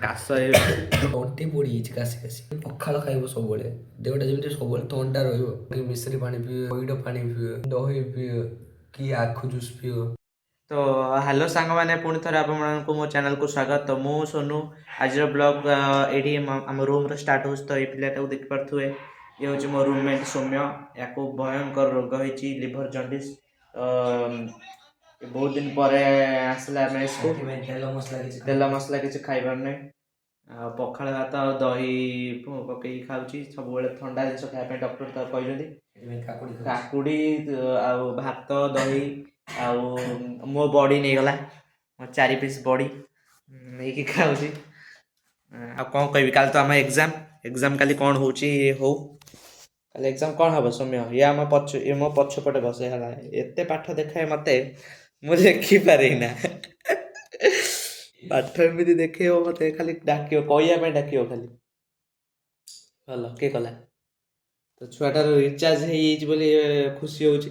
କାଶ ତଣ୍ଟି ପୋଡ଼ିଯାଇଛି କାଶି କାଶି। ପଖାଳ ଖାଇବ ସବୁବେଳେ, ଦେହଟା ଯେମିତି ସବୁବେଳେ ଥଣ୍ଡା ରହିବ। କି ମିଶ୍ରି ପାଣି ପିଅ, ପଇଡ଼ ପାଣି ପିଅ, ଦହି ପିଅ, କି ଆଖୁ ଜୁସ୍ ପିଅ। ତ ହ୍ୟାଲୋ ସାଙ୍ଗମାନେ, ପୁଣି ଥରେ ଆପଣମାନଙ୍କୁ ମୋ ଚ୍ୟାନେଲକୁ ସ୍ୱାଗତ। ତ ମୁଁ ସୋନୁ, ଆଜିର ବ୍ଲଗ୍ ଏଇଠି ଆମ ରୁମ୍ରେ ଷ୍ଟାର୍ଟ ହେଉଛି। ତ ଏଇ ପିଲାଟାକୁ ଦେଖିପାରୁଥିବେ, ଇଏ ହେଉଛି ମୋ ରୁମ୍ମେଟ୍ ସୌମ୍ୟ। ୟାକୁ ଭୟଙ୍କର ରୋଗ ହେଇଛି ଲିଭର ଜଣ୍ଡିସ୍। ବହୁତ ଦିନ ପରେ ଆସିଲା ମେସ୍କୁ, ତେଲ ମସଲା କିଛି ଖାଇପାରୁନି। ଆଉ ପଖାଳ ଭାତ ଆଉ ଦହି ପକେଇକି ଖାଉଛି। ସବୁବେଳେ ଥଣ୍ଡା ଜିନିଷ ଖାଇବା ପାଇଁ ଡକ୍ଟର ତ କହିଛନ୍ତି। କାକୁଡ଼ି ଆଉ ଭାତ ଦହି ଆଉ ମୋ ବଡ଼ି ନେଇଗଲା, ମୋ 4 ପିସ୍ ବଡ଼ି ନେଇକି ଖାଉଛି। ଆଉ କ'ଣ କହିବି, କାଲି ତ ଆମ ଏକ୍ଜାମ୍ କାଲି କ'ଣ ହେଉଛି ହଉ। କାଲି ଏକ୍ଜାମ୍ କ'ଣ ହେବ ସୌମ୍ୟ? ଇଏ ମୋ ପଛପଟେ ବସେ ହେଲା, ଏତେ ପାଠ ଦେଖାଏ ମୋତେ, ମୁଁ ଲେଖିପାରେନା। ପାଠ ଏମିତି ଦେଖେଇବ ମୋତେ, ଖାଲି ଡାକିବ, କହିବା ପାଇଁ ଡାକିବ ଖାଲି। ଭଲ, କିଏ କଲା? ତ ଛୁଆଟାର ରିଚାର୍ଜ ହେଇଯାଇଛି ବୋଲି ଖୁସି ହେଉଛି।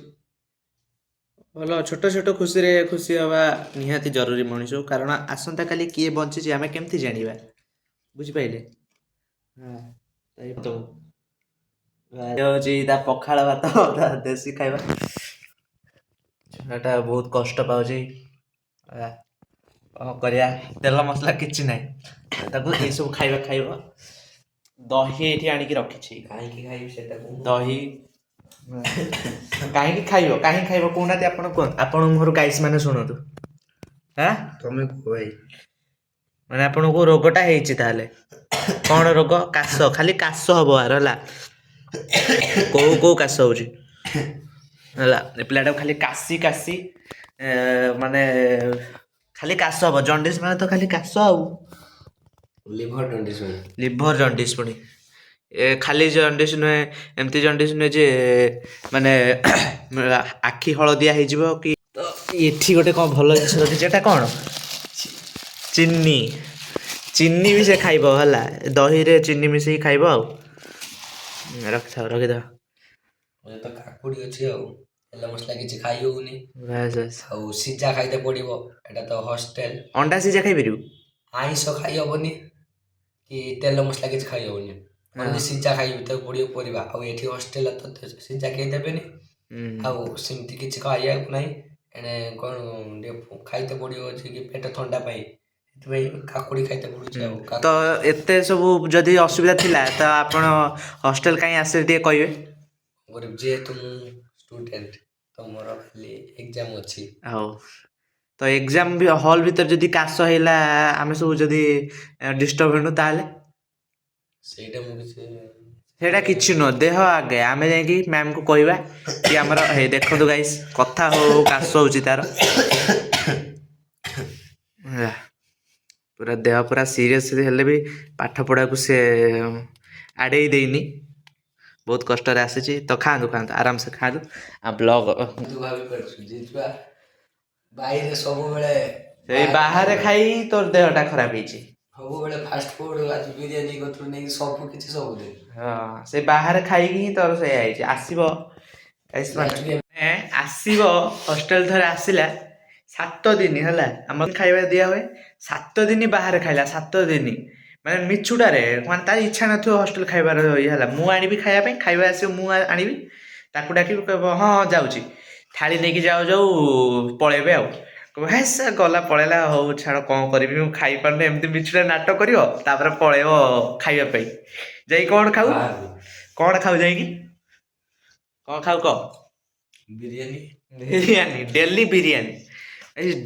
ଭଲ, ଛୋଟ ଛୋଟ ଖୁସିରେ ଖୁସି ହେବା ନିହାତି ଜରୁରୀ ମଣିଷ, କାରଣ ଆସନ୍ତାକାଲି କିଏ ବଞ୍ଚିଛି ଆମେ କେମିତି ଜାଣିବା? ବୁଝିପାରିଲେ? ହଁ, ହେଉଛି ତା ପଖାଳ ଭାତ, ତା ଦେଶୀ ଖାଇବା। ଛୁଆଟା ବହୁତ କଷ୍ଟ ପାଉଛି। କ'ଣ କରିବା, ତେଲ ମସଲା କିଛି ନାହିଁ, ତାକୁ ଏଇସବୁ ଖାଇବା ଖାଇବ। ଦହି ଏଇଠି ଆଣିକି ରଖିଛି, କାହିଁକି ଖାଇବି ସେଟା ଦହି କାହିଁକି ଖାଇବ କହୁନାହାନ୍ତି ଆପଣ, କୁହନ୍ତୁ। ଆପଣଙ୍କ ଘରୁ ଗାଇସ୍ ମାନେ ଶୁଣନ୍ତୁ। ତମେ କୁହ ଭାଇ। ମାନେ ଆପଣଙ୍କୁ ରୋଗଟା ହେଇଛି ତାହେଲେ କ'ଣ ରୋଗ? କାଶ, ଖାଲି କାଶ ହବ ଆର ହେଲା। କୋଉ କାଶ ହେଉଛି ହେଲା, ଏ ପିଲାଟାକୁ ଖାଲି କାଶି ମାନେ ଖାଲି କାଶ ହବ। ଜଣ୍ଡିସ୍ ମାନେ ତ ଖାଲି କାଶ ଆଉ ଲିଭର ଜଣ୍ଡିସ୍ ପୁଣି ଖାଲି ଜଣ୍ଡିସ୍ ନୁହେଁ, ଏମିତି ଜଣ୍ଡିସ୍ ନୁହେଁ ଯେ ମାନେ ଆଖି ହଳଦିଆ ହେଇଯିବ କି। ତ ଏଠି ଗୋଟେ କ'ଣ ଭଲ ଜିନିଷ ରଖିଛି, ଏଟା କ'ଣ? ଚିନି ବି ସେ ଖାଇବ ହେଲା, ଦହିରେ ଚିନି ମିଶେଇକି ଖାଇବ। ଆଉ ରଖିଦେବା। ତ କାକୁଡ଼ି ଅଛି, ଆଉ ତେଲ ମସଲା କିଛି ଖାଇ ହଉନି। ବାସ୍ ବାସ୍। ଆଉ ସିଝା ଖାଇତେ ପଡ଼ିବ, ଏଟା ତ ହଷ୍ଟେଲ। ଅଣ୍ଡା ସିଝା ଖାଇପାରିବୁ? ଆଇଁଷ ଖାଇ ହବନି କି ତେଲ ମସଲା କିଛି ଖାଇ ହବନି, ଓନ୍ଲି ସିଝା ଖାଇବାକୁ ପଡ଼ିବ ପରିବା। ଆଉ ଏଠି ହଷ୍ଟେଲ ତ ସିଝା କେହି ଦେବେନି, ଆଉ ସେମିତି କିଛି ଖାଇବାକୁ ନାହିଁ। ଏଣେ କ'ଣ ଟିକେ ଖାଇତେ ପଡ଼ିବ ଅଛି କି ପେଟ ଥଣ୍ଡା ପାଇଁ, ସେଥିପାଇଁ କାକୁଡ଼ି ଖାଇତେ ପଡ଼ୁଛି। ଆଉ ତ ଏତେ ସବୁ ଯଦି ଅସୁବିଧା ଥିଲା ତ ଆପଣ ହଷ୍ଟେଲ କାହିଁ ଆସିଲେ ଟିକେ କହିବେ? ଯେହେତୁ ମୁଁ ଷ୍ଟୁଡେଣ୍ଟ, ତ ମୋର ଖାଲି ଏକ୍ଜାମ୍ ଅଛି। ହଉ, ତ ଏକ୍ଜାମ୍ ହଲ୍ ଭିତରେ ଯଦି କାଶ ହେଇଲା, ଆମେ ସବୁ ଯଦି ଡିଷ୍ଟର୍ବ ହେଲୁ ତାହେଲେ ସେଇଟା କିଛି ନୁହଁ। ଦେହ ଆଗେ ଆମେ ଯାଇକି ମ୍ୟାମ୍କୁ କହିବା କି ଆମର ହେଇ ଦେଖନ୍ତୁ ଗାଇସ୍, କଥା ହଉ କାଶ ହେଉଛି ତାର, ପୁରା ଦେହ ପୁରା ସିରିୟସ୍ ହେଲେ ବି ପାଠ ପଢ଼ାକୁ ସେ ଆଡ଼େଇ ଦେଇନି, ବହୁତ କଷ୍ଟରେ ଆସିଛି। ତ ଖାଆନ୍ତୁ ଆରାମସେ ଖାଆନ୍ତୁ। ଆଉ ବ୍ଲଗ୍ ବାଇରେ ସବୁବେଳେ ସେଇ ବାହାରେ ଖାଇ ତୋର ଦେହଟା ଖରାପ ହେଇଛି। ସବୁବେଳେ ଫାଷ୍ଟ ଫୁଡ୍, ଆଜି ବିରିୟାନୀ କତରୁ ନେଇକି ସବୁ କିଛି ସବୁଦିନ। ହଁ, ସେ ବାହାରେ ଖାଇକି ହିଁ ତୋର ସେଇଆ ହେଇଛି। ଆସିବ ହଷ୍ଟେଲ ଥରେ ଆସିଲା, 7 ଦିନ ହେଲା ଆମର ଖାଇବା ଦିଆ ହୁଏ। 7 ଦିନ ବାହାରେ ଖାଇଲା, 7 ଦିନ ମାନେ ମିଛୁଟାରେ, ମାନେ ତାର ଇଚ୍ଛା ନଥିବ ହଷ୍ଟେଲ ଖାଇବାର ଇଏ ହେଲା। ମୁଁ ଆଣିବି ଖାଇବା ପାଇଁ, ଖାଇବା ଆସିବ ମୁଁ ଆଣିବି, ତାକୁ ଡାକିବି, କହିବ ହଁ ଯାଉଛି, ଥାଳି ନେଇକି ଯାଉ ପଳେଇବେ। ଆଉ କହିବ ହେ ସେ ଗଲା ପଳେଇଲା, ହଉ ଛାଡ଼ କ'ଣ କରିବି, ମୁଁ ଖାଇପାରୁନି, ଏମିତି ମିଛୁଟା ନାଟକ କରିବ। ତାପରେ ପଳେଇବ ଖାଇବା ପାଇଁ। ଯାଇକି କ'ଣ ଖାଉ ଯାଇକି କ'ଣ ଖାଉ କହ? ବିରିୟାନୀ,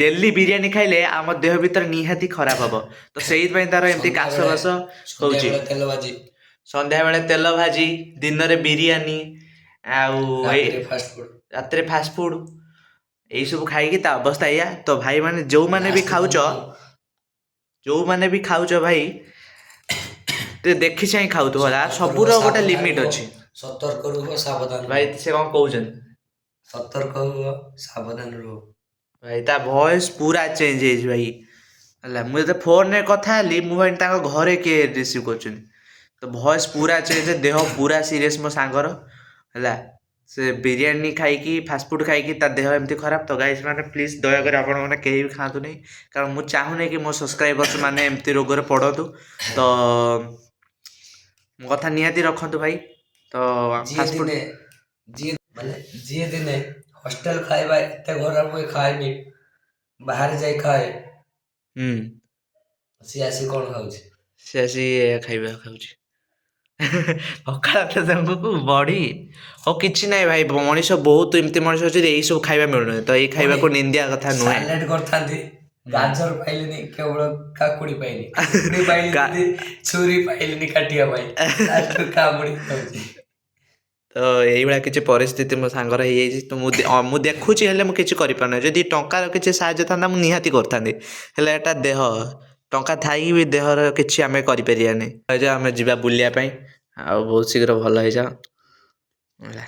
ଡେଲି ବିରିୟାନୀ ଖାଇଲେ ଆମ ଦେହ ଭିତରେ ନିହାତି ଖରାପ ହବ। ତ ସେଇଥିପାଇଁ ତାର ଏମିତି କାଶ ବାସ ହଉଛି। ସନ୍ଧ୍ୟାବେଳେ ତେଲ ଭାଜି, ଦିନରେ ବିରିୟାନୀ, ଆଉ ରାତିରେ ଫାଷ୍ଟ ଫୁଡ୍, ଏଇସବୁ ଖାଇକି ତା ଅବସ୍ଥା ଏଇଆ। ତ ଭାଇମାନେ ଯୋଉମାନେ ବି ଖାଉଛ ଭାଇ, ଟିକେ ଦେଖି ଚାହିଁ ଖାଉଥିବ, ସବୁର ଗୋଟେ ଲିମିଟ୍ ଅଛି। ସତର୍କ ରୁହ, ସାବଧାନ ଭାଇ ସେ କ'ଣ କହୁଛନ୍ତି? ସତର୍କ ରୁହ, ସାବଧାନ ରୁହ। ଭାଇ ତା ଭଏସ୍ ପୁରା ଚେଞ୍ଜ ହେଇଛି ଭାଇ ହେଲା। ମୁଁ ଯେତେ ଫୋନରେ କଥା ହେଲି, ମୁଁ ଭାଇ ତାଙ୍କ ଘରେ କିଏ ରିସିଭ୍ କରୁଛନ୍ତି। ତ ଭଏସ୍ ପୁରା ଚେଞ୍ଜ, ଦେହ ପୁରା ସିରିୟସ୍ ମୋ ସାଙ୍ଗର ହେଲା। से बिरियानी खाई फास्टफुड खाई ता देह एमती खराब तो गाइस मैंने प्लीज दयाकोरी आपण मैंने कहीं भी खातु नहीं कारण मुझे चाहूनी कि मो सब्सक्राइबर्स मैंने एमती रोग पड़तु तो मो कथा निहाती रखतु भाई तो फास्टफुड जी दिने हॉस्टेल खाଇବା एते खराब हुए खाएनी बाहर जाई खाए सी आसी कौन खाଉଛି से आसी खाଇବା खाଉଛି पखाଳ ତାଙ୍କୁ ବଢି ଆଉ କିଛି ନାହିଁ ଭାଇ ମଣିଷ ବହୁତ ଏମିତି ମଣିଷ ଅଛି ଏଇ ସବୁ ଖାଇବା ମିଳୁନି ତ ଏଇ ଖାଇବାକୁ ନିନ୍ଦିଆ କଥା ନୁହେଁ ସାଲାଡ କରିଥାନ୍ତି ଗାଜର ପାଇଲିନି କେବଳ କାକୁଡି ପାଇଲି କାକୁଡି ପାଇଲି ଛୁରୀ ପାଇଲିନି କାଟିବା ପାଇଁ କାମୁଡି ଖାଉଛି ତ ଏଇଭଳିଆ କିଛି ପରିସ୍ଥିତି ମୋ ସାଙ୍ଗର ହେଇଯାଇଛି ତ ମୁଁ ଦେଖୁଛି ହେଲେ ମୁଁ କିଛି କରିପାରୁନି ଯଦି ଟଙ୍କାର କିଛି ସାହାଯ୍ୟ ଥାନ୍ତା ମୁଁ ନିହାତି କରିଥାନ୍ତି ହେଲେ ଏଟା ଦେହ ଟଙ୍କା ଥାଇକି ବି ଦେହର କିଛି ଆମେ କରିପାରିବାନି ଆମେ ଯିବା ବୁଲିବା ପାଇଁ ଆଉ ବହୁତ ଶୀଘ୍ର ଭଲ ହେଇଯାଅ ହେଲା।